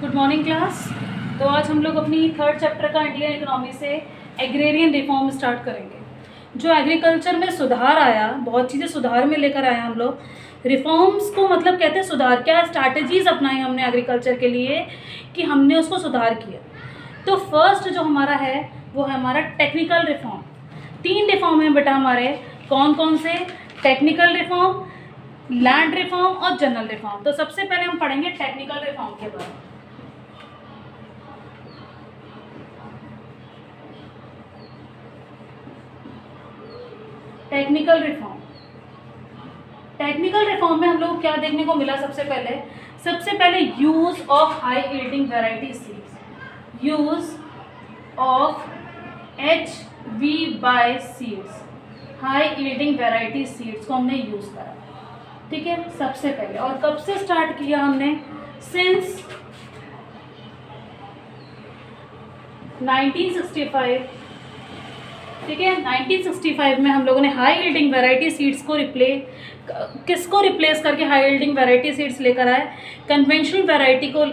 Good morning class. तो आज हम लोग अपनी थर्ड चैप्टर का इंडियन इकोनॉमी से एग्रेरियन रिफॉर्म स्टार्ट करेंगे। जो एग्रीकल्चर में सुधार आया, बहुत चीज़ें सुधार में लेकर आए हम लोग। रिफॉर्म्स को मतलब कहते हैं सुधार, क्या स्ट्रैटेजीज अपनाई हमने एग्रीकल्चर के लिए कि हमने उसको सुधार किया। तो फर्स्ट जो हमारा है वो है हमारा टेक्निकल रिफॉर्म। 3 रिफॉर्म हैं बेटा हमारे। कौन कौन से? टेक्निकल रिफॉर्म, लैंड रिफॉर्म और जनरल रिफॉर्म। तो सबसे पहले हम पढ़ेंगे टेक्निकल रिफॉर्म के बारे में। टेक्निकल रिफॉर्म में हम लोग क्या देखने को मिला? सबसे पहले use of high yielding variety seeds, use of HV seeds, high yielding variety seeds को हमने यूज करा। ठीक है, सबसे पहले। और कब से स्टार्ट किया हमने? सिंस 1965। ठीक है, 1965 में हम लोगों ने हाई यील्डिंग वैरायटी सीड्स को किसको रिप्लेस करके हाई यील्डिंग वैरायटी सीड्स लेकर आए? कन्वेंशनल वैरायटी को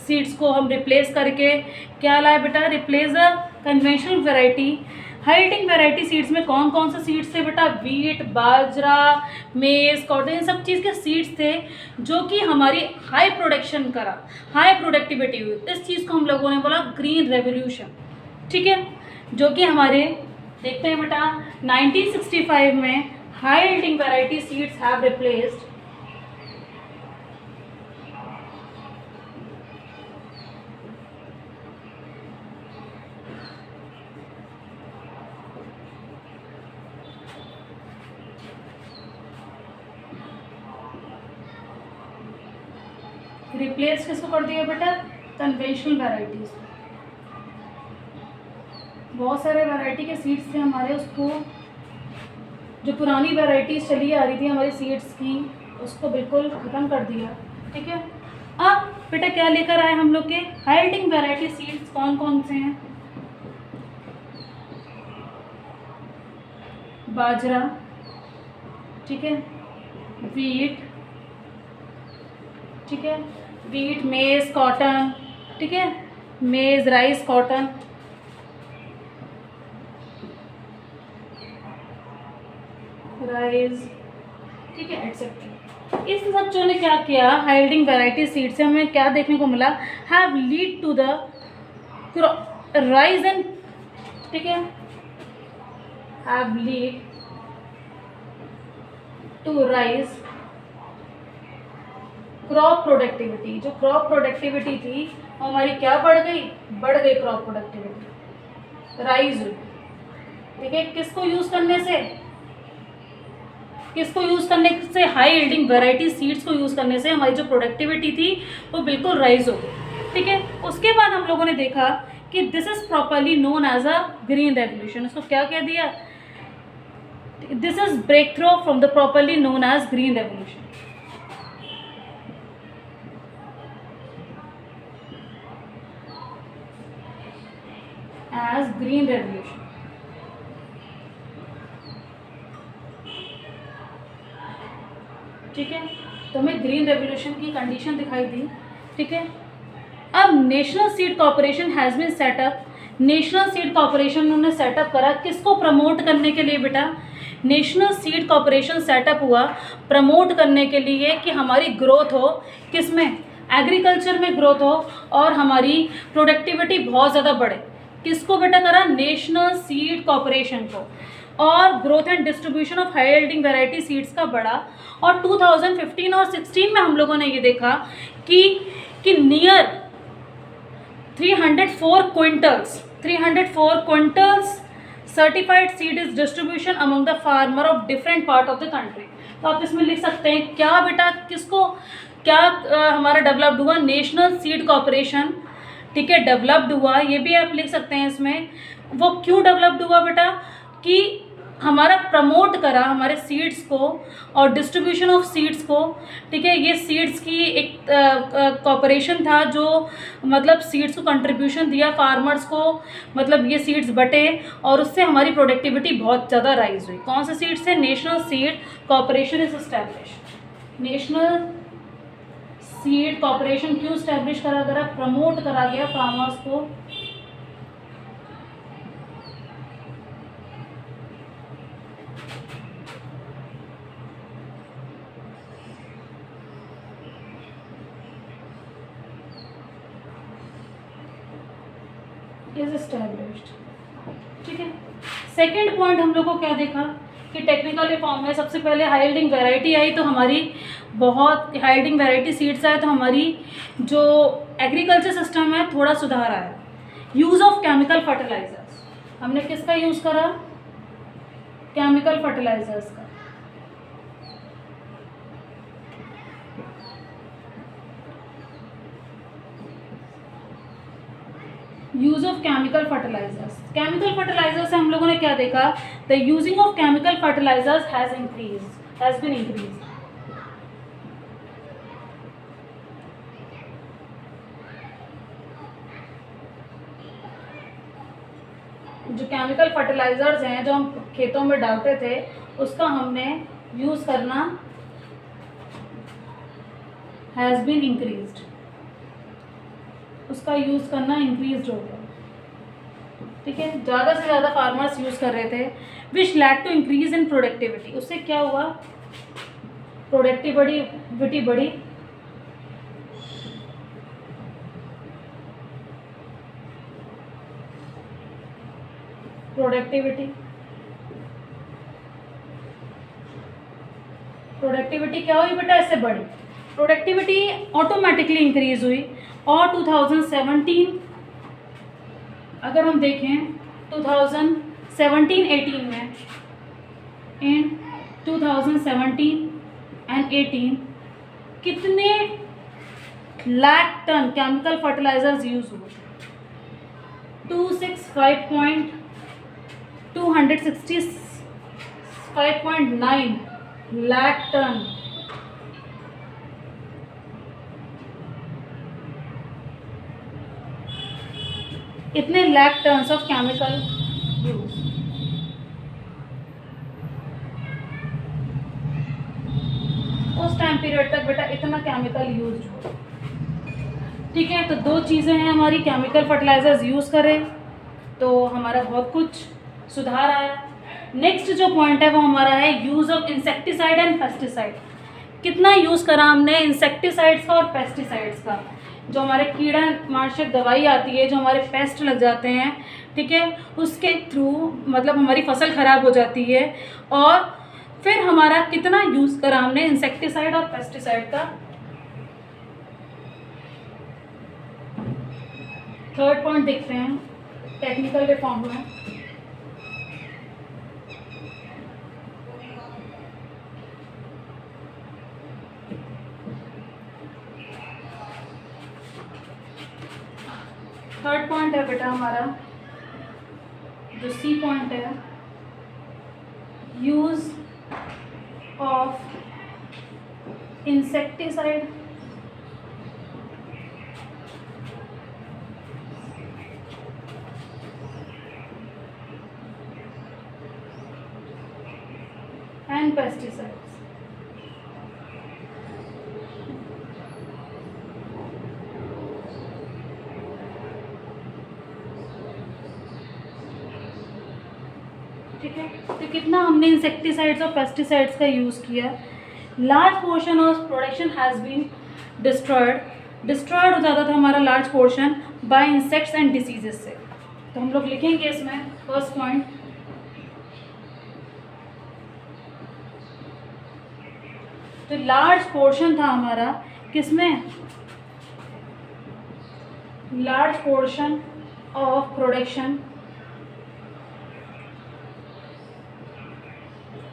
सीड्स को हम रिप्लेस करके क्या लाए बेटा? Replace the conventional variety. High yielding variety seeds में कौन कौन से सीड्स थे बेटा? वीट, बाजरा, मेज, कॉटन, इन सब चीज़ के सीड्स थे जो कि हमारी हाई प्रोडक्शन करा, हाई प्रोडक्टिविटी हुई। इस चीज़ को हम लोगों ने बोला ग्रीन रेवोल्यूशन। ठीक है, जो कि हमारे देखते हैं बेटा 1965 में high yielding variety seeds have replaced किसको कर दिया बेटा? Conventional varieties. बहुत सारे वैरायटी के सीड्स थे हमारे, उसको जो पुरानी वैरायटीज चली आ रही थी हमारी सीड्स की, उसको बिल्कुल ख़त्म कर दिया। ठीक है, अब बेटा क्या लेकर आए हम लोग के? हाई यील्डिंग वैरायटी सीड्स कौन कौन से हैं? बाजरा, ठीक है, वीट, ठीक है, वीट, मेज, कॉटन, ठीक है, मेज, राइस, कॉटन, राइस, ठीक है, एटसेट्रा। इस बच्चों ने क्या किया? हाई यील्डिंग वैरायटी सीड से हमें क्या देखने को मिला? Have lead to the rise and, ठीक है, have lead to rise crop productivity. जो क्रॉप प्रोडक्टिविटी थी हमारी क्या बढ़ गई? बढ़ गई क्रॉप प्रोडक्टिविटी, राइज हुई। ठीक है, किसको यूज करने से? हाई यील्डिंग वैरायटी सीड्स को यूज करने से हमारी जो प्रोडक्टिविटी थी वो बिल्कुल राइज हो गई। ठीक है, उसके बाद हम लोगों ने देखा कि this is properly known as a green revolution. उसको क्या कह दिया? This is breakthrough from the properly known as green revolution. As green revolution. ठीक है, तो हमें ग्रीन रेवोल्यूशन की कंडीशन दिखाई दी। ठीक है, अब national seed corporation has been set up. National seed corporation उन्होंने सेटअप करा किसको प्रमोट करने के लिए बेटा? नेशनल सीड कॉर्पोरेशन सेटअप हुआ प्रमोट करने के लिए कि हमारी ग्रोथ हो, किसमें? एग्रीकल्चर में ग्रोथ हो और हमारी प्रोडक्टिविटी बहुत ज़्यादा बढ़े। किसको बेटा करा? नेशनल सीड कॉर्पोरेशन को। और growth and distribution of high yielding variety seeds का बढ़ा। और 2015 और 16 में हम लोगों ने ये देखा कि near 304 quintals certified seed is distribution among the farmer of different part of the country. तो आप इसमें लिख सकते हैं क्या बेटा? हमारा डेवलप्ड हुआ? National seed corporation. ठीक है, डेवलप्ड हुआ, ये भी आप लिख सकते हैं इसमें। वो क्यों डेवलप्ड हुआ बेटा? कि हमारा प्रमोट करा हमारे सीड्स को और डिस्ट्रीब्यूशन ऑफ सीड्स को। ठीक है, ये सीड्स की एक कॉर्पोरेशन था जो मतलब सीड्स को कंट्रीब्यूशन दिया फार्मर्स को, मतलब ये सीड्स बटे और उससे हमारी प्रोडक्टिविटी बहुत ज़्यादा राइज हुई। कौन से सीड्स थे? National seed corporation is established. National seed corporation क्यों स्टैब्लिश करा गया, प्रमोट करा गया फार्मर्स को, इज एस्टैब्लिश्ड। ठीक है, सेकेंड पॉइंट हम लोग को क्या देखा कि टेक्निकल रिफॉर्म में सबसे पहले हाई यील्डिंग वैरायटी आई, तो हमारी बहुत हाई यील्डिंग वैरायटी सीड्स आए, तो हमारी जो एग्रीकल्चर सिस्टम है थोड़ा सुधार आया। यूज़ ऑफ केमिकल फर्टिलाइजर्स, हमने किसका यूज़ करा, केमिकल फर्टिलाइजर्स का। Use of chemical fertilisers, chemical fertilisers से हम लोगों ने क्या देखा, the using of chemical fertilisers has been increase. जो केमिकल फर्टिलाइजर्स हैं जो हम खेतों में डालते थे उसका हमने यूज करना हैज बीन इंक्रीज्ड, उसका यूज़ करना इंक्रीज हो गया। ठीक है, ज़्यादा से ज़्यादा फार्मर्स यूज़ कर रहे थे, which led to increase in productivity, उससे क्या हुआ, प्रोडक्टिविटी बढ़ी, प्रोडक्टिविटी क्या हुई बेटा, इससे बढ़ी, प्रोडक्टिविटी ऑटोमेटिकली इंक्रीज हुई। और 2017 अगर हम देखें 2017-18 में, इन 2017 एंड 18 कितने lakh tonne chemical fertilisers use हुए, 265.9 लाख टन। इतने lakh tonnes of chemical use. उस टाइम पीरियड तक बेटा इतना केमिकल यूज हुआ। ठीक है, तो दो चीज़ें हैं हमारी, केमिकल फर्टिलाइजर्स यूज़ करें तो हमारा बहुत कुछ सुधार आया। नेक्स्ट जो पॉइंट है वो हमारा है use of insecticide and pesticide. कितना यूज़ करा हमने इंसेक्टिसाइड्स का और पेस्टिसाइड्स का, जो हमारे कीड़ा नाशक दवाई आती है, जो हमारे पेस्ट लग जाते हैं, ठीक है, उसके थ्रू मतलब हमारी फसल ख़राब हो जाती है। और फिर हमारा कितना यूज़ करा हमने इंसेक्टिसाइड और पेस्टिसाइड का। थर्ड पॉइंट देखते हैं टेक्निकल रिफॉर्म में। थर्ड पॉइंट है बेटा हमारा जो सी पॉइंट है, use of insecticide and pesticides. ठीक है, तो कितना हमने इंसेक्टिसाइड्स और पेस्टिसाइड्स का यूज़ किया। Large portion of production has been destroyed हो जाता था हमारा large portion by insects and diseases से। तो हम लोग लिखेंगे इसमें फर्स्ट पॉइंट, तो लार्ज पोर्शन था हमारा किसमें, large portion of production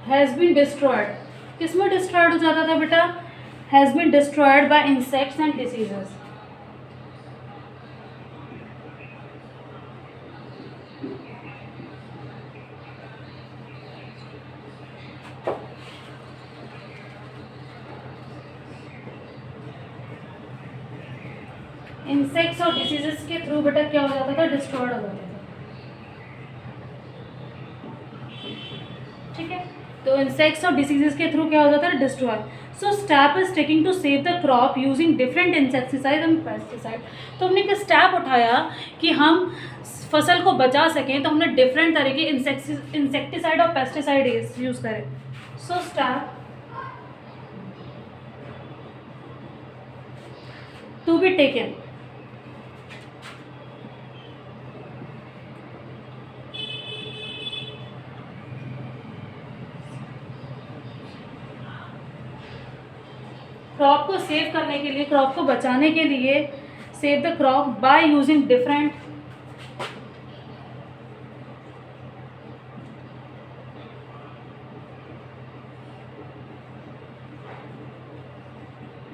has been destroyed. किसमें डिस्ट्रॉयड हो जाता था बेटा, has been destroyed by insects and diseases. Insects और डिसीजेस के थ्रू बेटा क्या हो जाता था, डिस्ट्रॉयड हो जाता था। ठीक है, तो इंसेक्ट्स और डिसीजेस के थ्रू क्या हो जाता है, destroy. So step is taking to save the crop using different insecticide and pesticide. तो हमने एक स्टेप उठाया कि हम फसल को बचा सकें, तो हमने डिफरेंट तरह के इंसेक्टिसाइड और पेस्टिसाइड यूज़ करें। So step to be taken, crop को सेव करने के लिए, क्रॉप को बचाने के लिए, save the crop by using different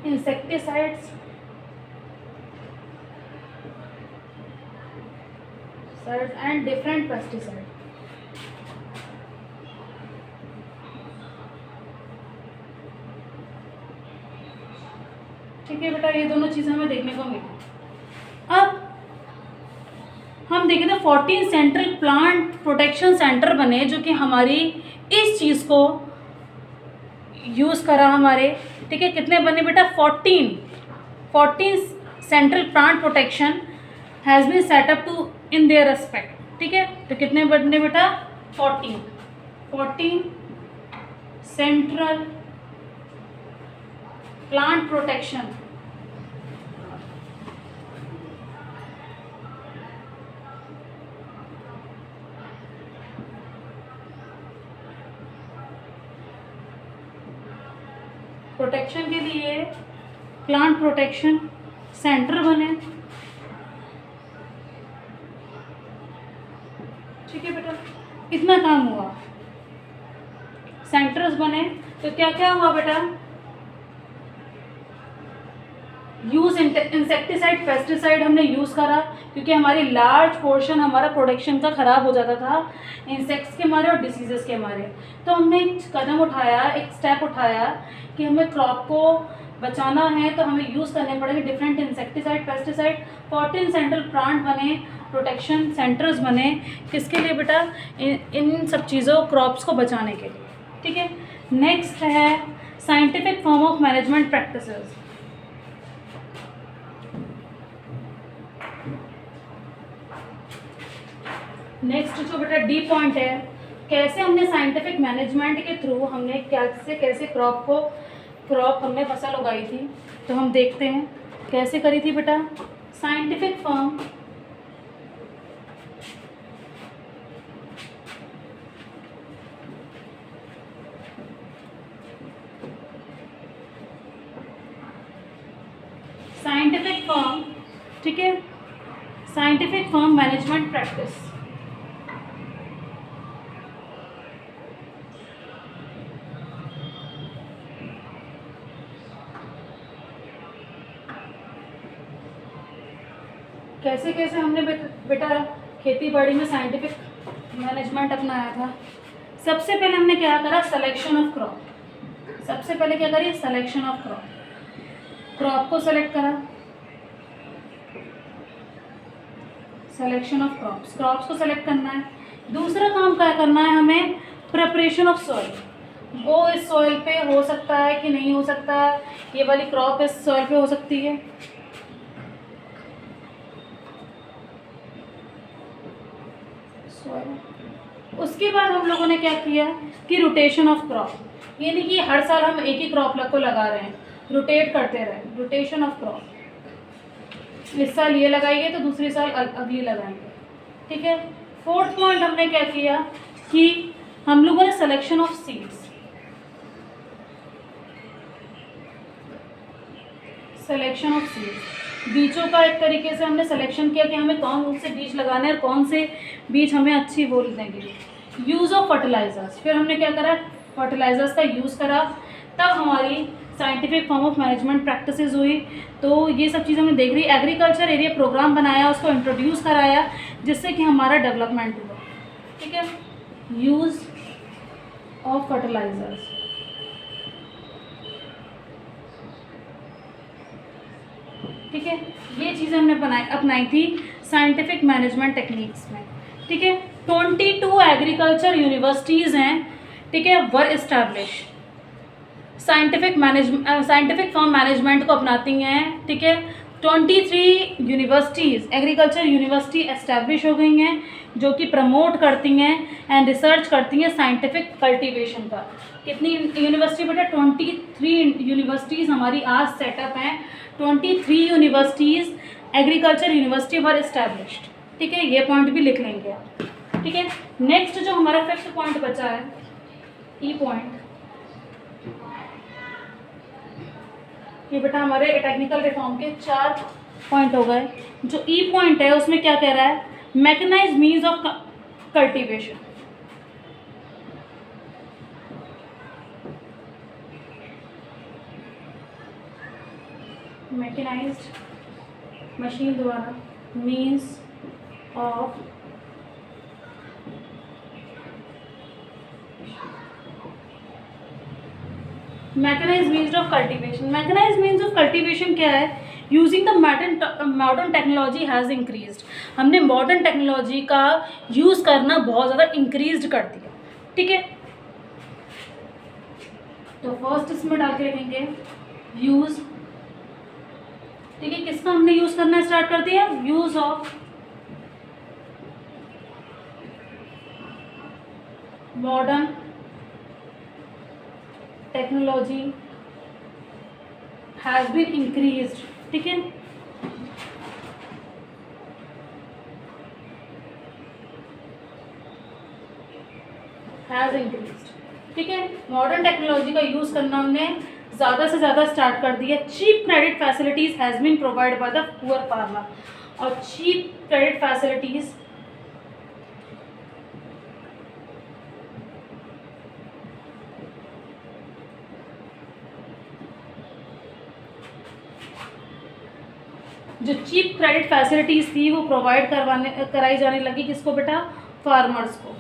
insecticides and different pesticides। ठीक है बेटा, ये दोनों चीज़ें हमें देखने को मिली। अब हम देखें तो 14 सेंट्रल प्लांट प्रोटेक्शन सेंटर बने जो कि हमारी इस चीज़ को यूज़ करा हमारे। ठीक है, कितने बने बेटा, 14 central plant protection has been set up to in their respect. ठीक है, तो कितने बने बेटा, 14 सेंट्रल प्लांट प्रोटेक्शन के लिए प्लांट प्रोटेक्शन सेंटर बने। ठीक है बेटा, इतना काम हुआ, सेंटर्स बने। तो क्या क्या हुआ बेटा, यूज़ इंसेक्टिसाइड पेस्टिसाइड हमने यूज़ करा, क्योंकि हमारी लार्ज पोर्शन हमारा प्रोडक्शन का ख़राब हो जाता था इंसेक्ट्स के मारे और डिसीजेस के मारे। तो हमने एक कदम उठाया, एक स्टेप उठाया कि हमें क्रॉप को बचाना है, तो हमें यूज़ करने पड़ेंगे different insecticide pesticide. 14 central plant बने, प्रोटेक्शन सेंटर्स बने, किसके लिए बेटा, इन सब चीज़ों क्रॉप्स को बचाने के लिए। ठीक है, नेक्स्ट है scientific form of management practices. Next जो बेटा डी पॉइंट है, कैसे हमने साइंटिफिक मैनेजमेंट के थ्रू हमने कैसे क्रॉप हमने फसल उगाई थी। तो हम देखते हैं कैसे करी थी बेटा। साइंटिफिक फॉर्म ठीक है, साइंटिफिक फॉर्म मैनेजमेंट प्रैक्टिस। कैसे कैसे हमने बेटा खेती बाड़ी में साइंटिफिक मैनेजमेंट अपनाया था। सबसे पहले हमने क्या करा, सिलेक्शन ऑफ क्रॉप। सबसे पहले क्या करी, सिलेक्शन ऑफ क्रॉप। क्रॉप को सेलेक्ट करा, सिलेक्शन ऑफ क्रॉप्स को सेलेक्ट करना है। दूसरा काम क्या करना है हमें, प्रिपरेशन ऑफ सॉइल। वो इस सॉइल पे हो सकता है कि नहीं हो सकता है, ये वाली क्रॉप इस सॉइल पे हो सकती है। उसके बाद हम लोगों ने क्या किया कि रोटेशन ऑफ क्रॉप, यानी कि हर साल हम एक ही क्रॉप को लगा रहे हैं, रोटेट करते रहे, रोटेशन ऑफ क्रॉप। इस साल ये लगाएंगे तो दूसरी साल अगली लगाएंगे। ठीक है, फोर्थ पॉइंट हमने क्या किया कि हम लोगों ने selection of seeds, selection of seeds, बीजों का एक तरीके से हमने सिलेक्शन किया कि हमें कौन से बीज लगाने हैं और कौन से बीज हमें अच्छी बोल देंगे। यूज़ ऑफ फर्टिलाइजर्स, फिर हमने क्या करा, फर्टिलाइजर्स का यूज़ करा, तब हमारी scientific form of management practices हुई। तो ये सब चीज़ हमने देख रही। एग्रीकल्चर एरिया प्रोग्राम बनाया, उसको इंट्रोड्यूस कराया, जिससे कि हमारा डेवलपमेंट हुआ। ठीक है, यूज़ ऑफ फर्टिलाइजर्स, ठीक है, ये चीज़ें हमने अपनाई थी साइंटिफिक मैनेजमेंट टेक्निक्स में। ठीक है, 22 एग्रीकल्चर यूनिवर्सिटीज़ हैं ठीक है, वर इस्टेब्लिश, साइंटिफिक फॉर्म मैनेजमेंट को अपनाती हैं। ठीक है, 23 यूनिवर्सिटीज़, एग्रीकल्चर यूनिवर्सिटी एस्टैब्लिश हो गई हैं जो कि प्रमोट करती हैं एंड रिसर्च करती हैं साइंटिफिक कल्टीवेशन का। कितनी यूनिवर्सिटी बेटा? 23 यूनिवर्सिटीज़ हमारी आज सेटअप हैं। 23 यूनिवर्सिटीज़ एग्रीकल्चर यूनिवर्सिटी वर इस्टेब्लिश्ड। ठीक है, ये पॉइंट भी लिख लेंगे आप। ठीक है, नेक्स्ट जो हमारा फिफ्थ पॉइंट बचा है, ई पॉइंट, ये बेटा हमारे टेक्निकल रिफॉर्म के 4 पॉइंट हो गए। जो ई पॉइंट है उसमें क्या कह रहा है? Mechanised means of cultivation. Mechanised machine द्वारा means of mechanised means of cultivation. Mechanised means of cultivation क्या है? Using the modern technology has increased. हमने मॉडर्न टेक्नोलॉजी का यूज़ करना बहुत ज़्यादा इंक्रीज कर दिया। ठीक है, तो फर्स्ट इसमें डाल के रखेंगे यूज़। ठीक है, किसका हमने यूज़ करना स्टार्ट कर दिया? Use of modern technology has been increased. ठीक है, हैज़ इंक्रीज्ड। ठीक है, मॉडर्न टेक्नोलॉजी का यूज़ करना हमने ज़्यादा से ज़्यादा स्टार्ट कर दिया। Cheap credit facilities has been provide by the poor farmer. और चीप क्रेडिट फैसिलिटीज़ जो चीप क्रेडिट फैसिलिटीज़ थी वो प्रोवाइड कराई जाने लगी। किसको बेटा? फार्मर्स को।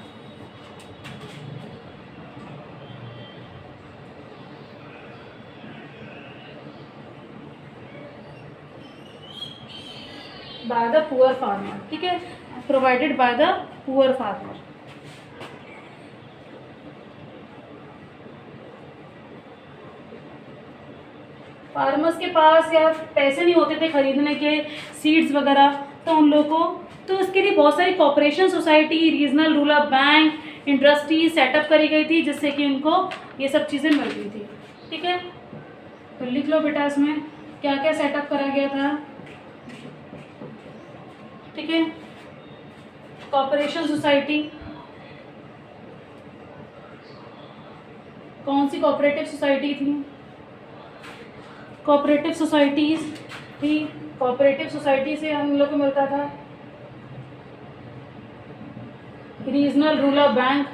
Bye the poor farmer. ठीक है, provided by the poor farmer. Farmers के पास या पैसे नहीं होते थे खरीदने के सीड्स वगैरह, तो उन लोगों को, तो इसके लिए बहुत सारी cooperation society, regional rural bank, industry set up करी गई थी जिससे कि उनको ये सब चीज़ें मिल रही थी। ठीक है, तो लिख लो बेटा इसमें क्या क्या सेटअप करा गया था। ठीक है, कॉपरेशन सोसाइटी, कौन सी कोऑपरेटिव सोसाइटी थी? कोऑपरेटिव सोसाइटीज़ थी। कोऑपरेटिव सोसाइटी से हम लोग को मिलता था regional rural bank,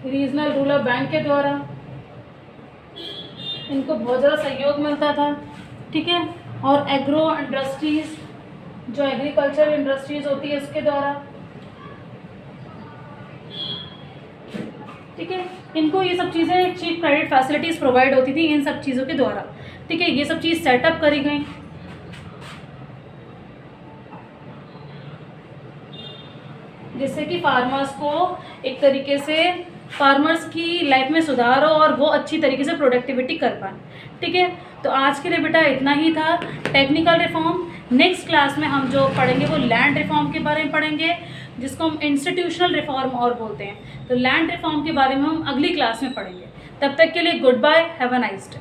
regional rural bank के द्वारा इनको बहुत ज़्यादा सहयोग मिलता था। ठीक है, और एग्रो इंडस्ट्रीज़, जो एग्रीकल्चर इंडस्ट्रीज़ होती है उसके द्वारा। ठीक है, इनको ये सब चीज़ें चीप क्रेडिट फैसिलिटीज़ प्रोवाइड होती थी इन सब चीज़ों के द्वारा। ठीक है, ये सब चीज़ सेटअप करी गई जिससे कि फार्मर्स को एक तरीके से फार्मर्स की लाइफ में सुधार हो और वो अच्छी तरीके से प्रोडक्टिविटी कर पाए। ठीक है, तो आज के लिए बेटा इतना ही था टेक्निकल रिफॉर्म। नेक्स्ट क्लास में हम जो पढ़ेंगे वो लैंड रिफॉर्म के बारे में पढ़ेंगे, जिसको हम इंस्टीट्यूशनल रिफॉर्म और बोलते हैं। तो लैंड रिफॉर्म के बारे में हम अगली क्लास में पढ़ेंगे। तब तक के लिए goodbye, have a nice day.